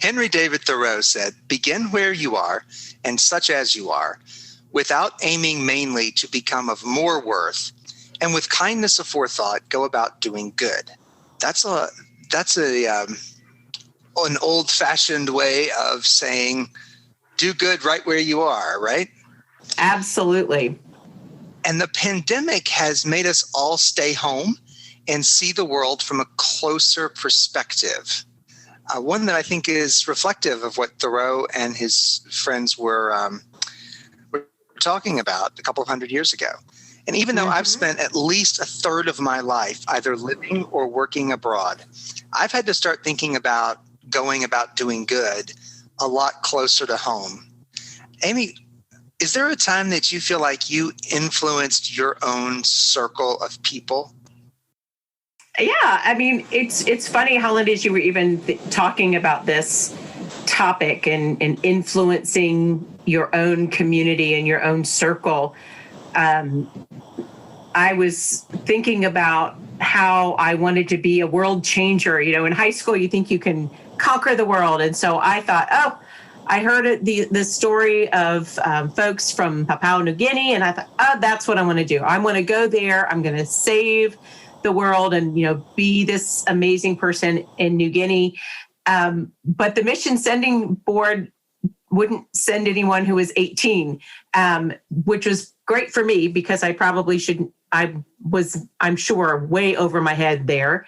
Henry David Thoreau said, "Begin where you are, and such as you are, without aiming mainly to become of more worth, and with kindness aforethought, go about doing good." That's an old-fashioned way of saying, do good right where you are, right? Absolutely. And the pandemic has made us all stay home and see the world from a closer perspective. One that I think is reflective of what Thoreau and his friends were talking about a couple of hundred years ago. And even though I've spent at least a third of my life either living or working abroad, I've had to start thinking about going about doing good a lot closer to home. Amy, is there a time that you feel like you influenced your own circle of people? Yeah, I mean, it's funny, Holland, as you were even talking about this topic and influencing your own community and your own circle. I was thinking about how I wanted to be a world changer. You know, in high school, you think you can conquer the world. And so I thought, I heard the story of folks from Papua New Guinea, and I thought, that's what I want to do. I want to go there. I'm going to save the world and, be this amazing person in New Guinea. But the mission sending board wouldn't send anyone who was 18, which was great for me because I probably shouldn't. I'm sure, way over my head there.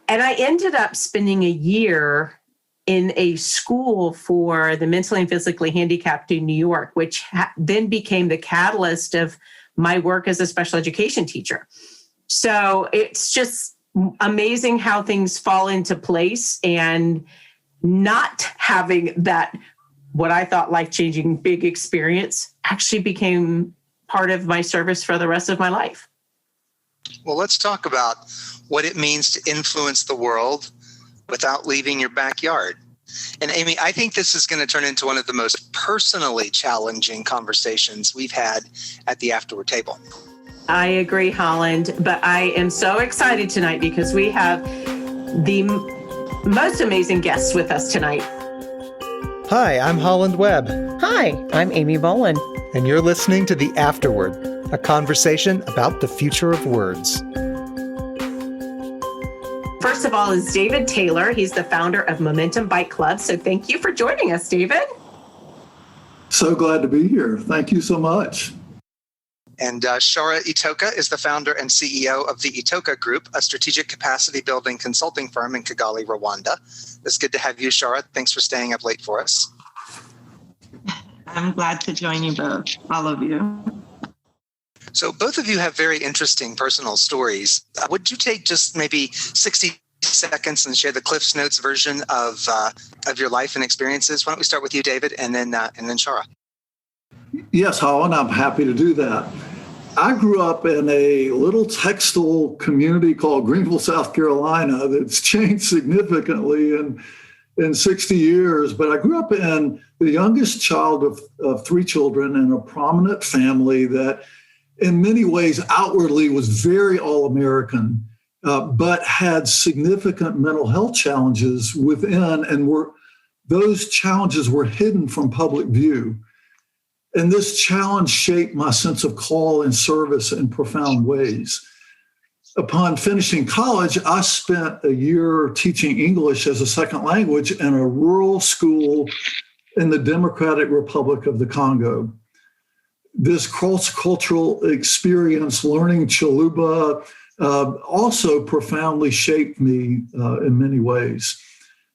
And I ended up spending a year in a school for the mentally and physically handicapped in New York, which then became the catalyst of my work as a special education teacher. So it's just amazing how things fall into place, and not having that, what I thought life-changing big experience, actually became part of my service for the rest of my life. Well, let's talk about what it means to influence the world without leaving your backyard. And Amy, I think this is going to turn into one of the most personally challenging conversations we've had at the Afterword table. I agree, Holland, but I am so excited tonight because we have the most amazing guests with us tonight. Hi, I'm Holland Webb. Hi, I'm Amy Boland. And you're listening to The Afterword, a conversation about the future of words. First of all is David Taylor. He's the founder of Momentum Bike Club. So thank you for joining us, David. So glad to be here. Thank you so much. And Chara Itoka is the founder and CEO of the Itoka Group, a strategic capacity building consulting firm in Kigali, Rwanda. It's good to have you, Chara. Thanks for staying up late for us. I'm glad to join you both, all of you. So both of you have very interesting personal stories. Would you take just maybe 60 seconds and share the Cliff's Notes version of your life and experiences? Why don't we start with you, David, and then Chara? Yes, Holland, I'm happy to do that. I grew up in a little textile community called Greenville, South Carolina, that's changed significantly in 60 years. But I grew up in the youngest child of three children in a prominent family that in many ways outwardly was very all-American, but had significant mental health challenges within, and those challenges were hidden from public view. And this challenge shaped my sense of call and service in profound ways. Upon finishing college, I spent a year teaching English as a second language in a rural school in the Democratic Republic of the Congo. This cross-cultural experience, learning Chiluba, also profoundly shaped me in many ways.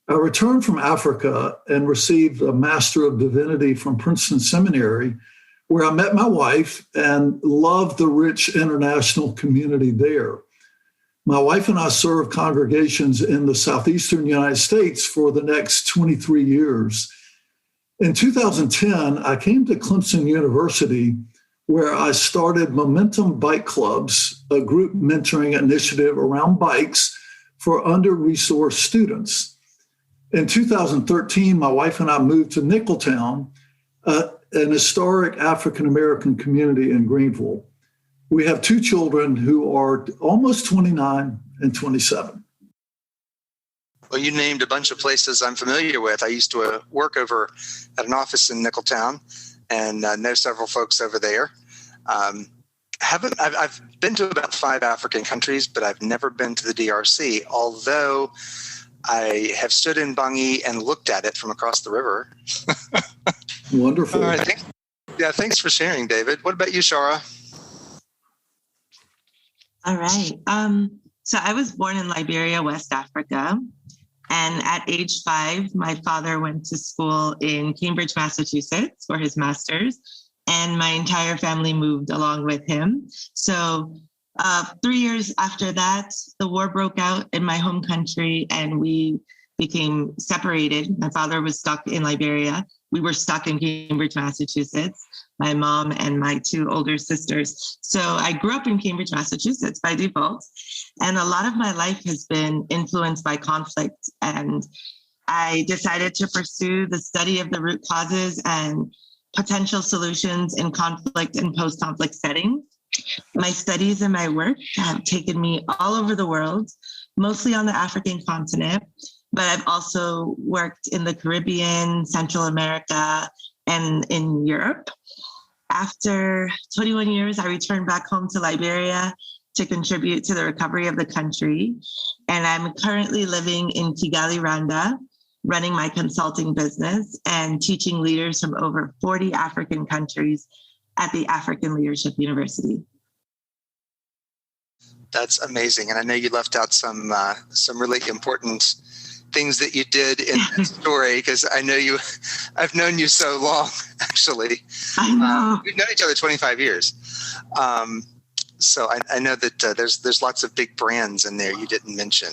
I returned from Africa and received a Master of Divinity from Princeton Seminary, where I met my wife and loved the rich international community there. My wife and I served congregations in the southeastern United States for the next 23 years. In 2010, I came to Clemson University, where I started Momentum Bike Clubs, a group mentoring initiative around bikes for under-resourced students. In 2013, my wife and I moved to Nicholtown, an historic African-American community in Greenville. We have two children who are almost 29 and 27. Well, you named a bunch of places I'm familiar with. I used to work over at an office in Nickeltown and know several folks over there. I've been to about 5 African countries, but I've never been to the DRC, although I have stood in Bangui and looked at it from across the river. Wonderful. All right. Thanks for sharing, David. What about you, Chara? All right. So I was born in Liberia, West Africa. And at age 5, my father went to school in Cambridge, Massachusetts for his master's. And my entire family moved along with him. So 3 years after that, the war broke out in my home country and we became separated. My father was stuck in Liberia. We were stuck in Cambridge, Massachusetts, my mom and my 2 older sisters. So I grew up in Cambridge, Massachusetts by default. And a lot of my life has been influenced by conflict. And I decided to pursue the study of the root causes and potential solutions in conflict and post-conflict settings. My studies and my work have taken me all over the world, mostly on the African continent, but I've also worked in the Caribbean, Central America, and in Europe. After 21 years, I returned back home to Liberia to contribute to the recovery of the country. And I'm currently living in Kigali, Rwanda, running my consulting business and teaching leaders from over 40 African countries at the African Leadership University. That's amazing. And I know you left out some really important things that you did in that story, because I know I've known you so long, actually. I know. We've known each other 25 years. So I know that there's lots of big brands in there you didn't mention.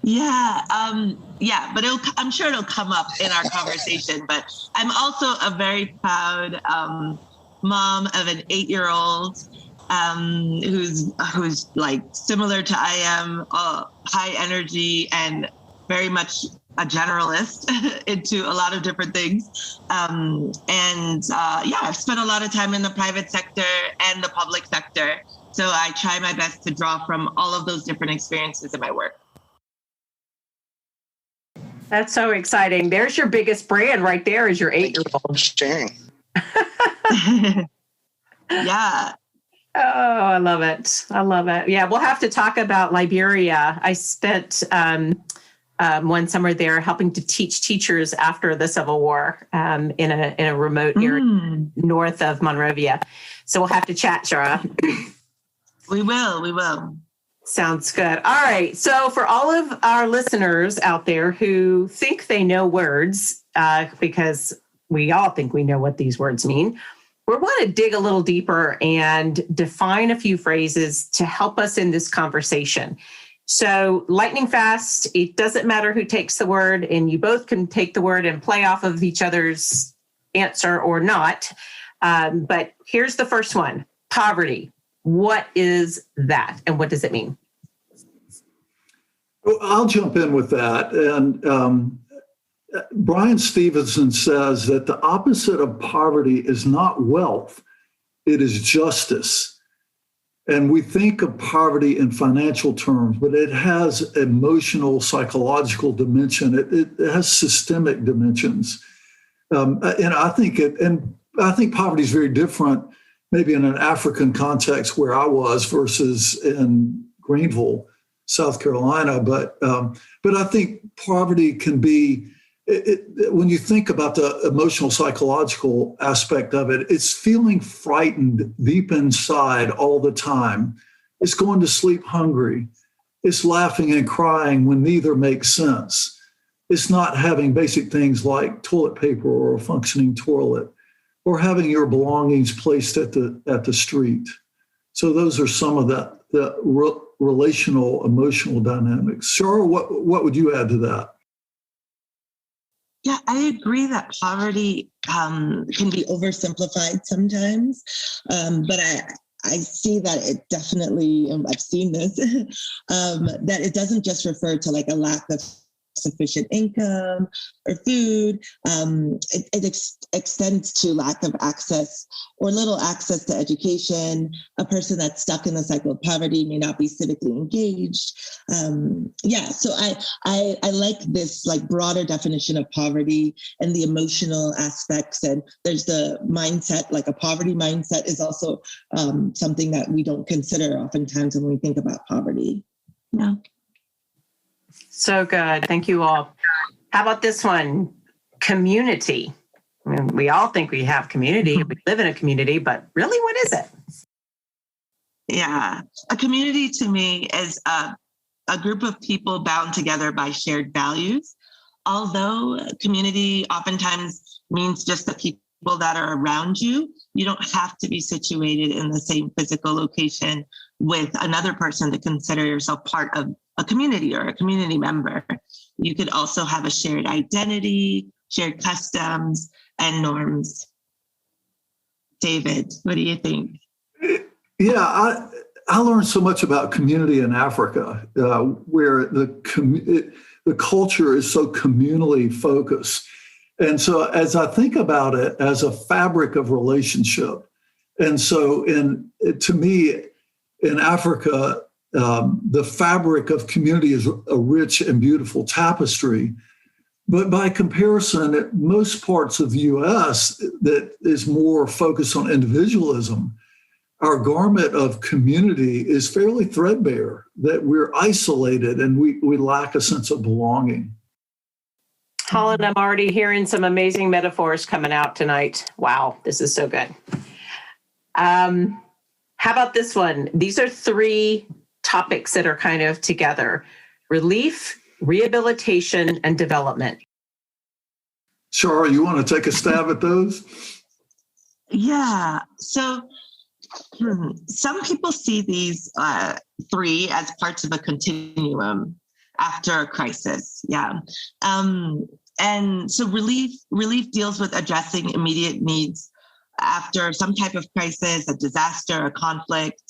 Yeah, but I'm sure it'll come up in our conversation. But I'm also a very proud mom of an 8-year-old who's like similar to I am, high energy and very much a generalist into a lot of different things. I've spent a lot of time in the private sector and the public sector. So I try my best to draw from all of those different experiences in my work. That's so exciting. There's your biggest brand right there, is your 8-year-old. Sharing. Yeah. Oh, I love it. I love it. Yeah, we'll have to talk about Liberia. I spent one summer there helping to teach teachers after the Civil War in a remote area north of Monrovia. So we'll have to chat, Chara. We will. Sounds good. All right. So for all of our listeners out there who think they know words, because we all think we know what these words mean, we want to dig a little deeper and define a few phrases to help us in this conversation. So lightning fast, it doesn't matter who takes the word, and you both can take the word and play off of each other's answer or not. But here's the first one: poverty. What is that, and what does it mean? Well, I'll jump in with that. And Brian Stevenson says that the opposite of poverty is not wealth, it is justice. And we think of poverty in financial terms, but it has emotional, psychological dimension. It has systemic dimensions. And I think poverty is very different, maybe in an African context where I was versus in Greenville, South Carolina. But I think poverty can be, when you think about the emotional, psychological aspect of it, it's feeling frightened deep inside all the time. It's going to sleep hungry. It's laughing and crying when neither makes sense. It's not having basic things like toilet paper or a functioning toilet, or having your belongings placed at the street. So those are some of the relational, emotional dynamics. Chara, what would you add to that? Yeah, I agree that poverty can be oversimplified sometimes, but I see that it definitely, I've seen this, that it doesn't just refer to like a lack of sufficient income or food. It extends to lack of access or little access to education. A person that's stuck in the cycle of poverty may not be civically engaged. So I like this like broader definition of poverty and the emotional aspects. And there's the mindset, like a poverty mindset is also something that we don't consider oftentimes when we think about poverty. Yeah. So good. Thank you all. How about this one? Community. I mean, we all think we have community. We live in a community, but really, what is it? Yeah. A community to me is a group of people bound together by shared values. Although community oftentimes means just the people that are around you, you don't have to be situated in the same physical location with another person to consider yourself part of a community or a community member. You could also have a shared identity, shared customs, and norms. David, what do you think? Yeah, I learned so much about community in Africa, where the culture is so communally focused. And so as I think about it as a fabric of relationship, and so to me, in Africa, the fabric of community is a rich and beautiful tapestry. But by comparison, at most parts of the U.S. that is more focused on individualism, our garment of community is fairly threadbare, that we're isolated and we lack a sense of belonging. Holland, I'm already hearing some amazing metaphors coming out tonight. Wow, this is so good. How about this one? These are 3 topics that are kind of together: relief, rehabilitation, and development. Chara, you want to take a stab at those? Yeah. So some people see these 3 as parts of a continuum after a crisis. Yeah. And so relief deals with addressing immediate needs after some type of crisis, a disaster, a conflict.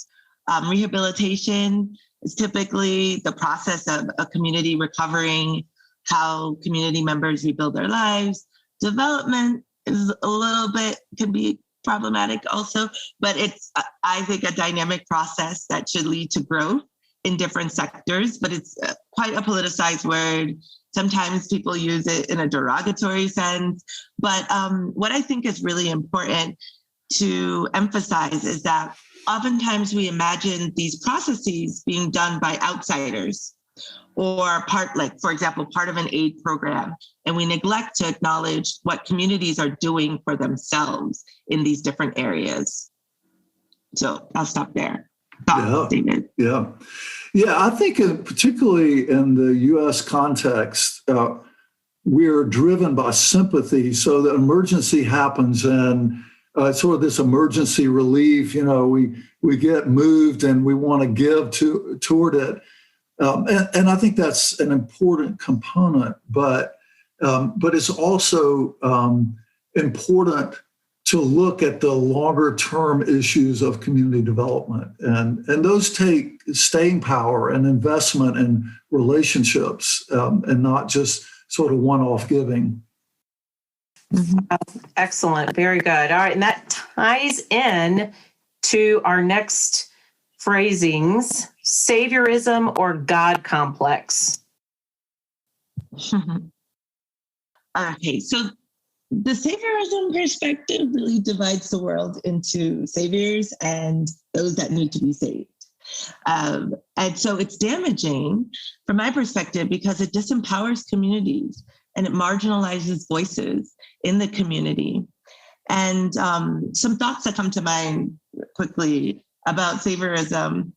Rehabilitation is typically the process of a community recovering, how community members rebuild their lives. Development is a little bit, can be problematic also, but it's, I think, a dynamic process that should lead to growth in different sectors, but it's quite a politicized word. Sometimes people use it in a derogatory sense. But what I think is really important to emphasize is that oftentimes we imagine these processes being done by outsiders or for example, part of an aid program. And we neglect to acknowledge what communities are doing for themselves in these different areas. So I'll stop there. David. Yeah. I think particularly in the U.S. context, we're driven by sympathy. So the emergency happens and sort of this emergency relief, we get moved and we want to give toward it. And I think that's an important component, but it's also important to look at the longer term issues of community development. And those take staying power and investment in relationships and not just sort of one-off giving. Excellent. Very good. All right. And that ties in to our next phrasings: saviorism or God complex. Okay. So the saviorism perspective really divides the world into saviors and those that need to be saved. And so it's damaging from my perspective because it disempowers communities and it marginalizes voices in the community. And some thoughts that come to mind quickly about saviorism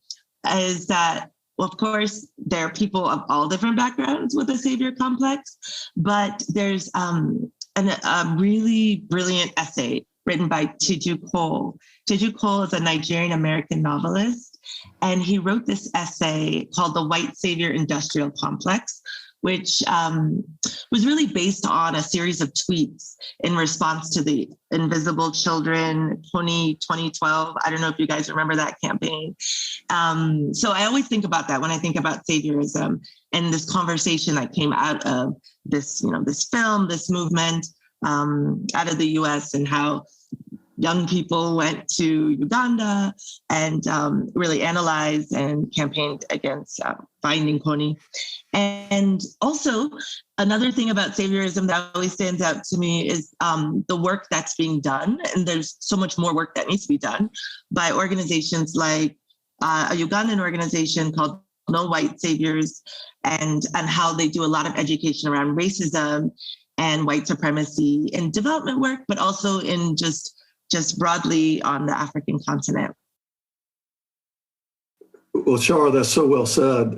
is that, well, of course, there are people of all different backgrounds with a savior complex, but there's a really brilliant essay written by Teju Cole. Teju Cole is a Nigerian-American novelist, and he wrote this essay called The White Savior Industrial Complex, which was really based on a series of tweets in response to the Invisible Children 2012. I don't know if you guys remember that campaign. So I always think about that when I think about saviorism and this conversation that came out of this, this film, this movement out of the US, and how young people went to Uganda and really analyzed and campaigned against finding Kony. And also, another thing about saviorism that always stands out to me is the work that's being done. And there's so much more work that needs to be done by organizations like a Ugandan organization called No White Saviors, and how they do a lot of education around racism and white supremacy in development work, but also in just broadly on the African continent. Well, Chara, that's so well said.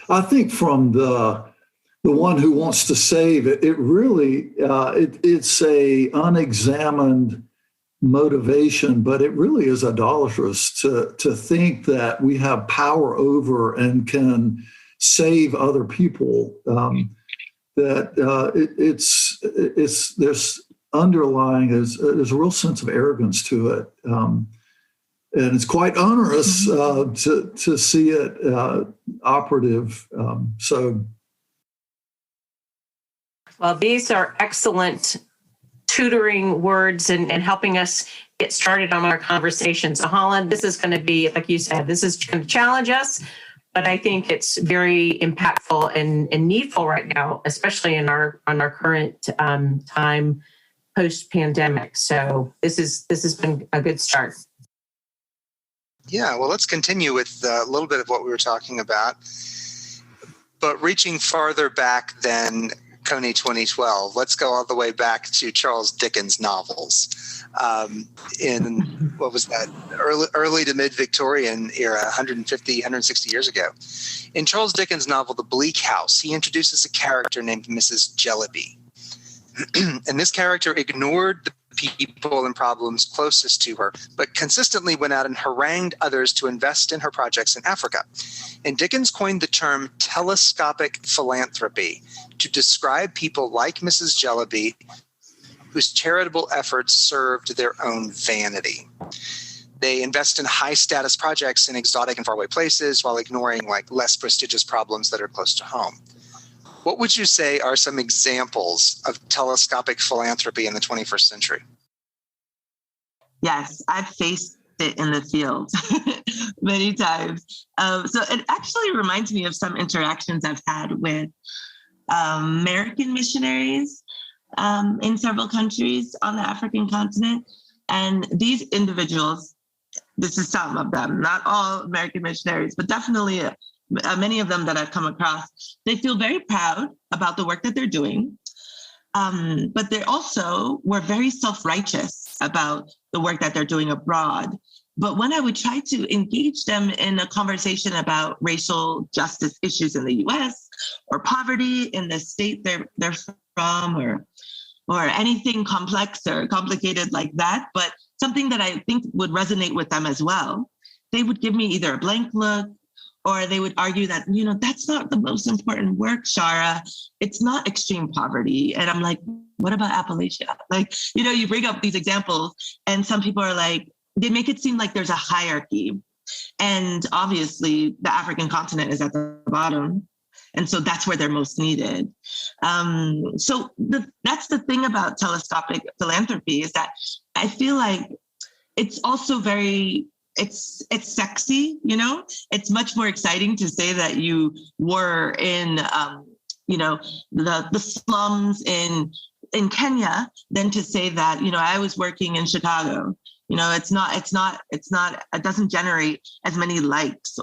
I think from the one who wants to save it, it really it's a unexamined motivation, but it really is idolatrous to think that we have power over and can save other people. It's there's underlying there's a real sense of arrogance to it, and it's quite onerous to see it operative. Well, these are excellent tutoring words and helping us get started on our conversation. So Holland, this is going to be, like you said, this is going to challenge us, but I think it's very impactful and needful right now, especially on our current time post-pandemic. So this has been a good start. Yeah, well, let's continue with a little bit of what we were talking about, but reaching farther back than Kony 2012. Let's go all the way back to Charles Dickens' novels in, what was that, early to mid-Victorian era, 150, 160 years ago. In Charles Dickens' novel, The Bleak House, he introduces a character named Mrs. Jellyby. And this character ignored the people and problems closest to her, but consistently went out and harangued others to invest in her projects in Africa. And Dickens coined the term telescopic philanthropy to describe people like Mrs. Jellyby, whose charitable efforts served their own vanity. They invest in high-status projects in exotic and faraway places while ignoring less prestigious problems that are close to home. What would you say are some examples of telescopic philanthropy in the 21st century? Yes, I've faced it in the field many times. So it actually reminds me of some interactions I've had with American missionaries in several countries on the African continent. And these individuals, this is some of them, not all American missionaries, but definitely many of them that I've come across, they feel very proud about the work that they're doing. But they also were very self-righteous about the work that they're doing abroad. But when I would try to engage them in a conversation about racial justice issues in the US or poverty in the state they're from, or anything complex or complicated like that, but something that I think would resonate with them as well, they would give me either a blank look, or they would argue that, that's not the most important work, Chara. It's not extreme poverty. And I'm like, what about Appalachia? You bring up these examples and some people are like, they make it seem like there's a hierarchy. And obviously the African continent is at the bottom. And so that's where they're most needed. So that's the thing about telescopic philanthropy, is that I feel like it's also it's sexy, it's much more exciting to say that you were in, the slums in Kenya than to say that, I was working in Chicago. It doesn't generate as many likes,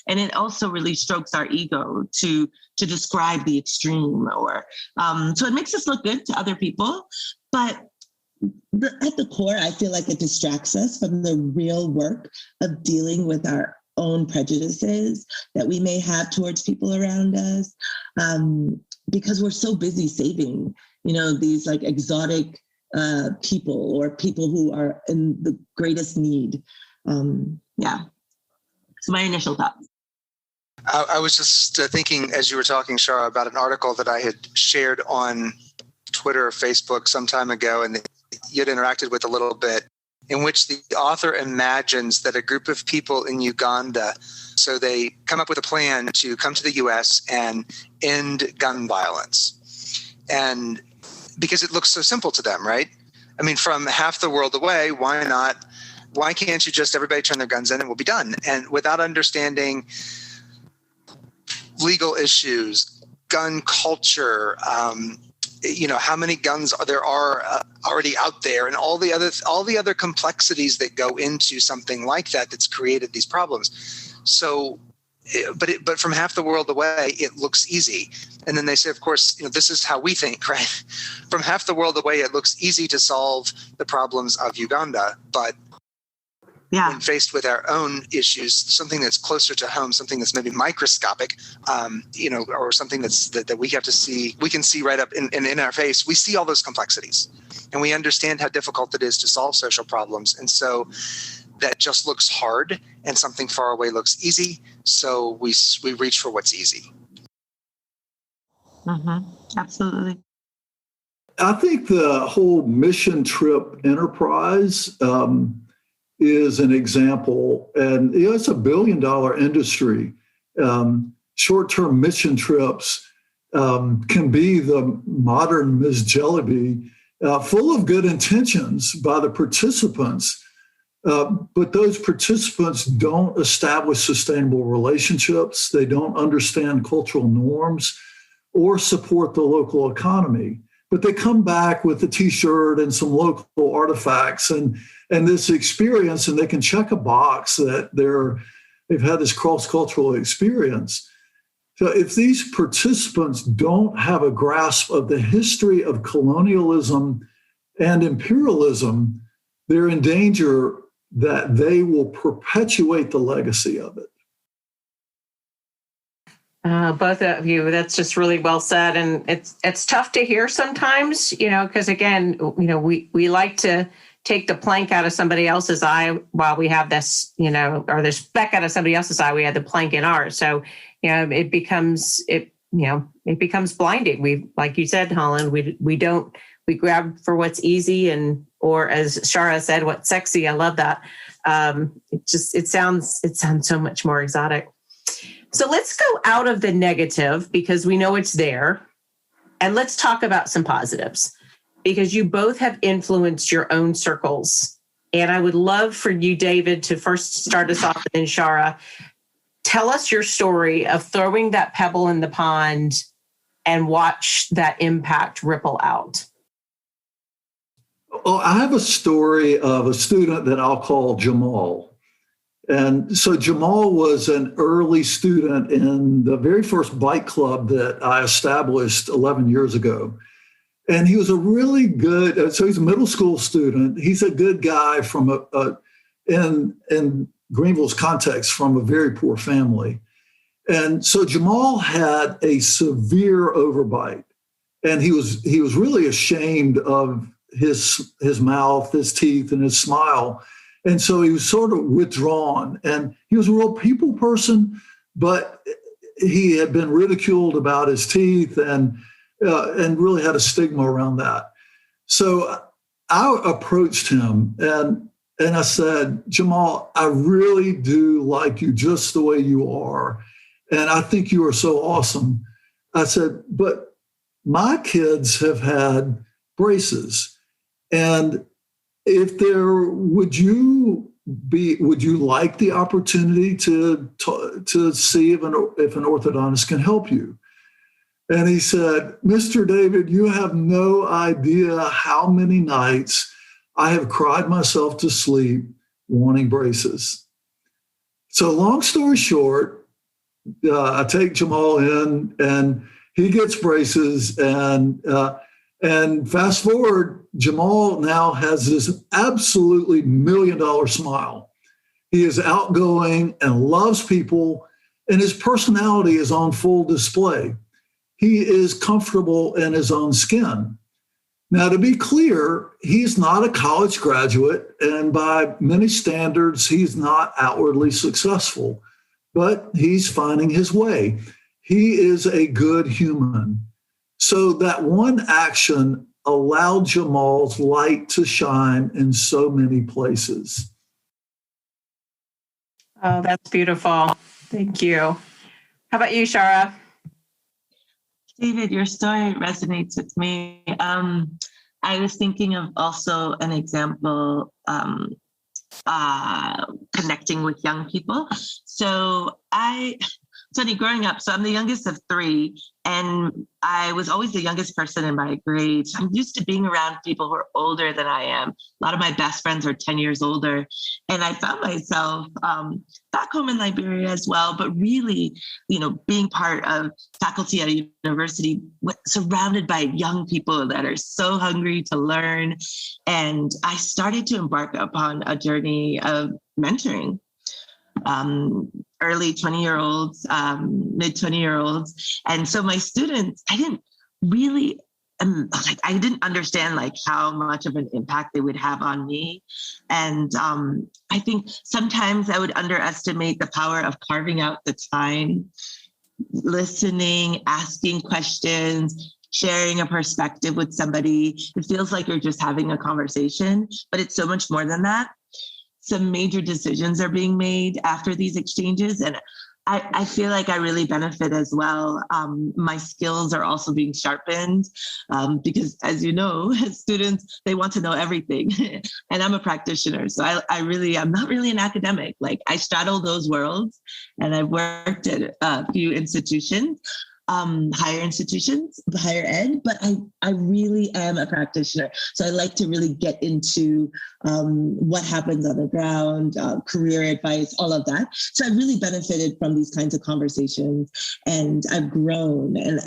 and it also really strokes our ego to describe the extreme, so it makes us look good to other people, but at the core, I feel like it distracts us from the real work of dealing with our own prejudices that we may have towards people around us, because we're so busy saving, these exotic people or people who are in the greatest need. So my initial thoughts. I was just thinking as you were talking, Chara, about an article that I had shared on Twitter or Facebook some time ago, and you had interacted with a little bit, in which the author imagines that a group of people in Uganda, so they come up with a plan to come to the U.S. and end gun violence. And because it looks so simple to them, right? I mean, from half the world away, why not? Why can't you just everybody turn their guns in and we'll be done? And without understanding legal issues, gun culture, how many guns there are already out there, and all the other complexities that go into something like that that's created these problems. So, but from half the world away, it looks easy. And then they say, of course, this is how we think, right? From half the world away, it looks easy to solve the problems of Uganda, but when faced with our own issues, something that's closer to home, something that's maybe microscopic, or something that we have to see, we can see right up in our face. We see all those complexities, and we understand how difficult it is to solve social problems. And so that just looks hard, and something far away looks easy. So we reach for what's easy. Mm-hmm. Absolutely. I think the whole mission trip enterprise is an example, and it's a $1 billion industry. Short-term mission trips can be the modern Ms. Jellyby, full of good intentions by the participants, but those participants don't establish sustainable relationships. They don't understand cultural norms or support the local economy. But they come back with a T-shirt and some local artifacts and this experience, and they can check a box that they've had this cross-cultural experience. So if these participants don't have a grasp of the history of colonialism and imperialism, they're in danger that they will perpetuate the legacy of it. Both of you, that's just really well said. And it's tough to hear sometimes, because again, we like to take the plank out of somebody else's eye while we have this, or the speck out of somebody else's eye, we have the plank in ours. So, it becomes blinding. We, like you said, Holland, we grab for what's easy or as Chara said, what's sexy. I love that. It sounds so much more exotic. So let's go out of the negative because we know it's there. And let's talk about some positives because you both have influenced your own circles. And I would love for you, David, to first start us off and then Chara. Tell us your story of throwing that pebble in the pond and watch that impact ripple out. Well, I have a story of a student that I'll call Jamal. And so Jamal was an early student in the very first bike club that I established 11 years ago. And he was a really good, so he's a middle school student. He's a good guy from in Greenville's context, from a very poor family. And so Jamal had a severe overbite. And he was really ashamed of his mouth, his teeth, and his smile. And so he was sort of withdrawn, and he was a real people person, but he had been ridiculed about his teeth and really had a stigma around that. So I approached him and I said, Jamal, I really do like you just the way you are. And I think you are so awesome. I said, but my kids have had braces, and would you like the opportunity to see if an orthodontist can help you? And he said, Mr. David, you have no idea how many nights I have cried myself to sleep wanting braces. So long story short, I take Jamal in and he gets braces, and fast forward, Jamal now has this absolutely $1 million smile. He is outgoing and loves people, and his personality is on full display. He is comfortable in his own skin. Now, to be clear, he's not a college graduate, and by many standards, he's not outwardly successful. but he's finding his way. He is a good human. So that one action allowed Jamal's light to shine in so many places. Oh, that's beautiful. Thank you. How about you, Chara? David, your story resonates with me. I was thinking of also an example connecting with young people. So growing up, so I'm the youngest of three, and I was always the youngest person in my grade. So I'm used to being around people who are older than I am. A lot of my best friends are 10 years older. And I found myself back home in Liberia as well, but really, being part of faculty at a university, surrounded by young people that are so hungry to learn. And I started to embark upon a journey of mentoring early 20-year-olds, mid 20-year-olds. And so my students, I didn't really, I didn't understand how much of an impact they would have on me. And I think sometimes I would underestimate the power of carving out the time, listening, asking questions, sharing a perspective with somebody. It feels like you're just having a conversation, but it's so much more than that. Some major decisions are being made after these exchanges. And I feel like I really benefit as well. My skills are also being sharpened because, as you know, as students, they want to know everything. And I'm a practitioner. So I'm not really an academic. I straddle those worlds, and I've worked at a few institutions. Higher institutions, higher ed, but I really am a practitioner. So I like to really get into what happens on the ground, career advice, all of that. So I really benefited from these kinds of conversations, and I've grown, and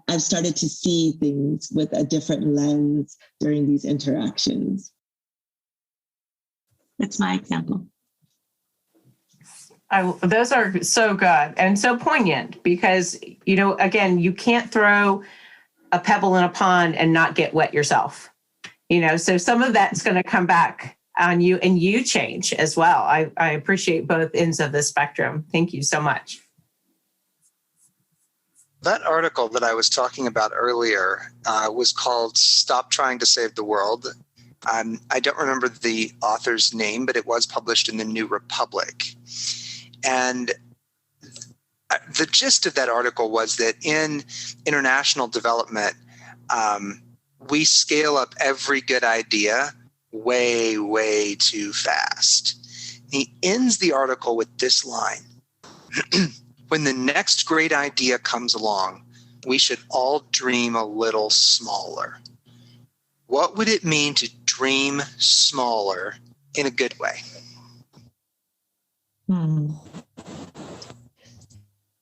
I've started to see things with a different lens during these interactions. That's my example. Those are so good and so poignant because, again, you can't throw a pebble in a pond and not get wet yourself, so some of that's going to come back on you and you change as well. I appreciate both ends of the spectrum. Thank you so much. That article that I was talking about earlier was called Stop Trying to Save the World. I don't remember the author's name, but it was published in the New Republic. And the gist of that article was that in international development, we scale up every good idea way, way too fast. He ends the article with this line. When the next great idea comes along, we should all dream a little smaller. What would it mean to dream smaller in a good way?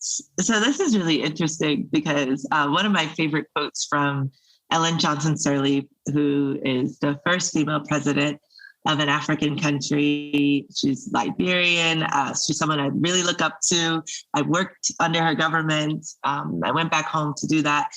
So this is really interesting because one of my favorite quotes from Ellen Johnson Sirleaf, who is the first female president of an African country. She's Liberian. She's someone I really look up to. I worked under her government. I went back home to do that.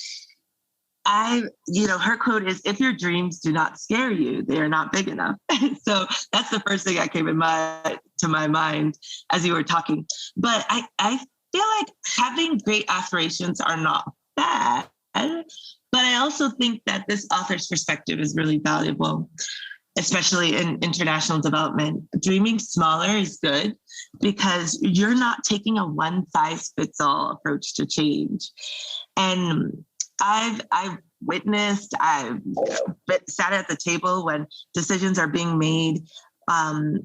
Her quote is, if your dreams do not scare you, they are not big enough. So that's the first thing that came to my mind as you were talking. But I feel like having great aspirations are not bad. But I also think that this author's perspective is really valuable, especially in international development. Dreaming smaller is good because you're not taking a one-size-fits-all approach to change. And I've witnessed, I've sat at the table when decisions are being made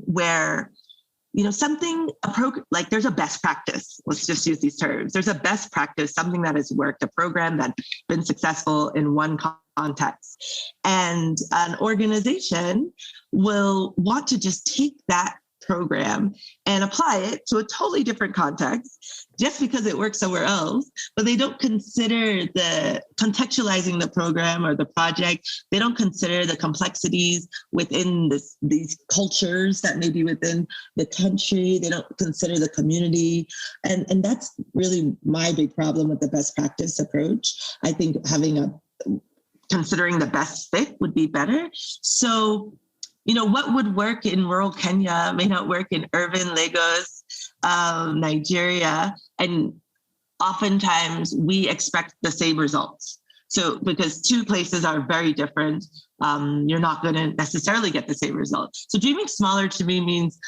where, there's a best practice. Let's just use these terms. There's a best practice, something that has worked, a program that's been successful in one context. And an organization will want to just take that program and apply it to a totally different context just because it works somewhere else, but they don't consider contextualizing the program or the project. They don't consider the complexities within these cultures that may be within the country. They don't consider the community. And that's really my big problem with the best practice approach. I think considering the best fit would be better. So what would work in rural Kenya may not work in urban Lagos. Nigeria, and oftentimes we expect the same results. So because two places are very different, you're not going to necessarily get the same result. So dreaming smaller to me means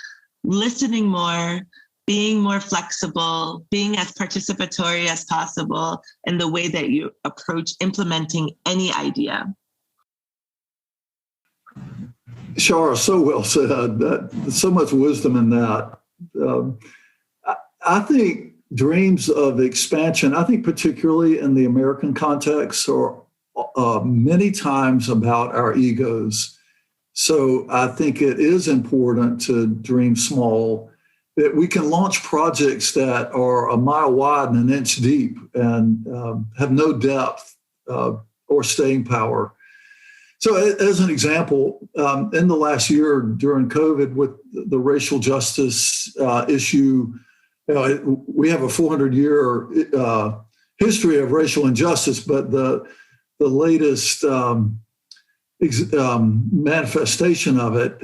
listening more, being more flexible, being as participatory as possible in the way that you approach implementing any idea. Chara, so well said. So much wisdom in that. I think dreams of expansion, I think particularly in the American context, are many times about our egos. So I think it is important to dream small, that we can launch projects that are a mile wide and an inch deep and have no depth or staying power. So as an example, in the last year during COVID with the racial justice issue, we have a 400-year history of racial injustice, but the latest manifestation of it,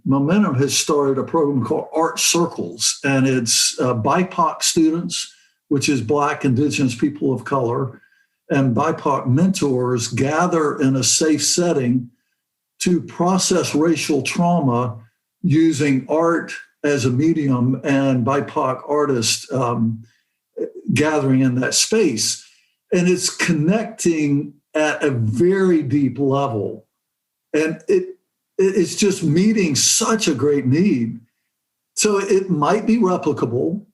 Momentum has started a program called Art Circles, and it's BIPOC students, which is Black, Indigenous people of color, and BIPOC mentors gather in a safe setting to process racial trauma using art as a medium and BIPOC artists gathering in that space. And it's connecting at a very deep level. And it's just meeting such a great need. So it might be replicable,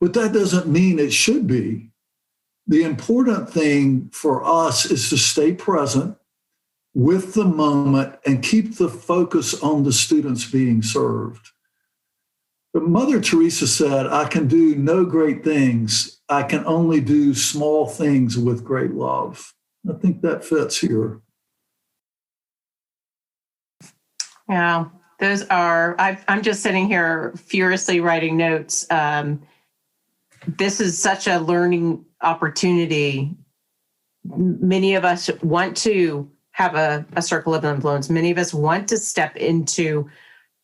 but that doesn't mean it should be. The important thing for us is to stay present with the moment and keep the focus on the students being served. But Mother Teresa said, "I can do no great things. I can only do small things with great love." I think that fits here. Yeah, those are, I'm just sitting here furiously writing notes. This is such a learning opportunity. Many of us want to have a circle of influence. Many of us want to step into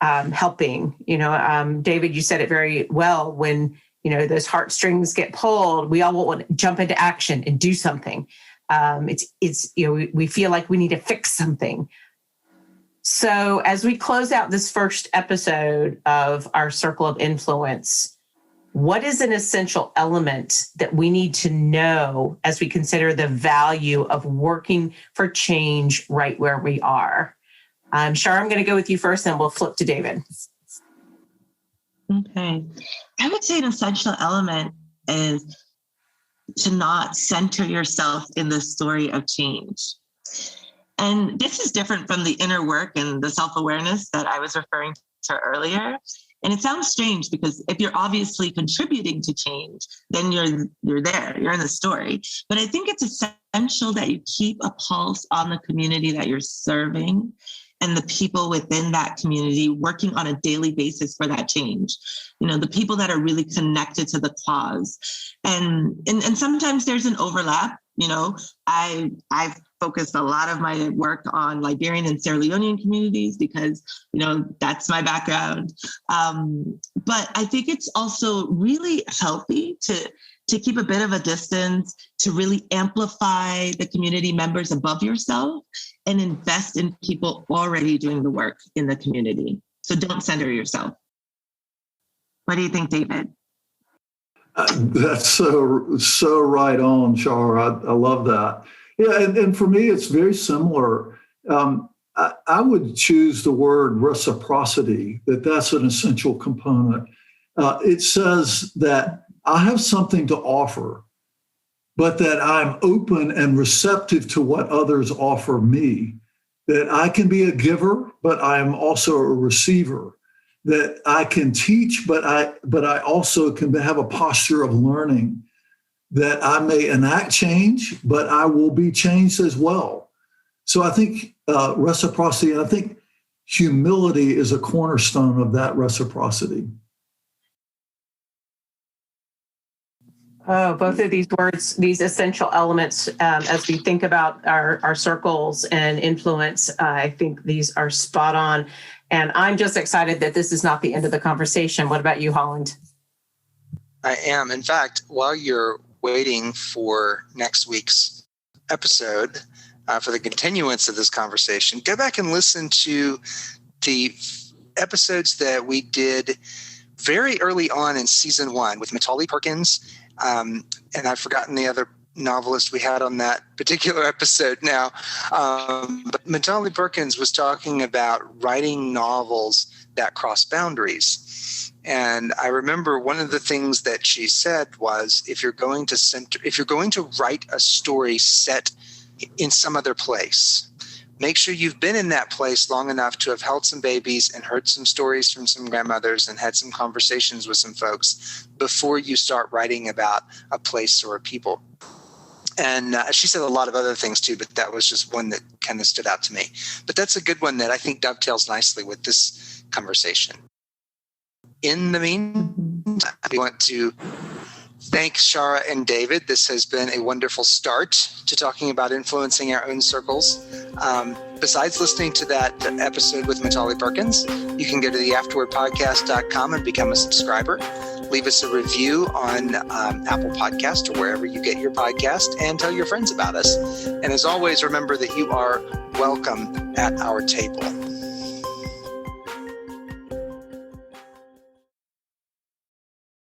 helping. David, you said it very well. When those heartstrings get pulled, we all want to jump into action and do something. We feel like we need to fix something. So as we close out this first episode of our Circle of Influence, what is an essential element that we need to know as we consider the value of working for change right where we are? Chara, I'm going to go with you first, and we'll flip to David. Okay. I would say an essential element is to not center yourself in the story of change. And this is different from the inner work and the self-awareness that I was referring to earlier. And it sounds strange because if you're obviously contributing to change, then you're there, you're in the story. But I think it's essential that you keep a pulse on the community that you're serving and the people within that community working on a daily basis for that change. The people that are really connected to the cause. And sometimes there's an overlap. I've focused a lot of my work on Liberian and Sierra Leonean communities because, that's my background. But I think it's also really healthy to keep a bit of a distance, to really amplify the community members above yourself and invest in people already doing the work in the community. So don't center yourself. What do you think, David? That's so right on, Chara. I love that. Yeah, and for me, it's very similar. I would choose the word reciprocity, that's an essential component. It says that I have something to offer, but that I'm open and receptive to what others offer me, that I can be a giver, but I am also a receiver, that I can teach, but I also can have a posture of learning, that I may enact change, but I will be changed as well. So I think reciprocity, and I think humility is a cornerstone of that reciprocity. Oh, both of these words, these essential elements, as we think about our circles and influence, I think these are spot on. And I'm just excited that this is not the end of the conversation. What about you, Holland? I am. In fact, while you're waiting for next week's episode, for the continuance of this conversation, go back and listen to the episodes that we did very early on in season 1 with Matali Perkins. And I've forgotten the other novelist we had on that particular episode now. But Matali Perkins was talking about writing novels that cross boundaries. And I remember one of the things that she said was, if you're going to write a story set in some other place, make sure you've been in that place long enough to have held some babies and heard some stories from some grandmothers and had some conversations with some folks before you start writing about a place or a people. And she said a lot of other things too, but that was just one that kind of stood out to me. But that's a good one that I think dovetails nicely with this conversation. In the meantime, I want to thank Chara and David. This has been a wonderful start to talking about influencing our own circles. Besides listening to that episode with Matali Perkins, you can go to the afterwordpodcast.com and become a subscriber. Leave us a review on Apple Podcast or wherever you get your podcast, and tell your friends about us. And as always, remember that you are welcome at our table.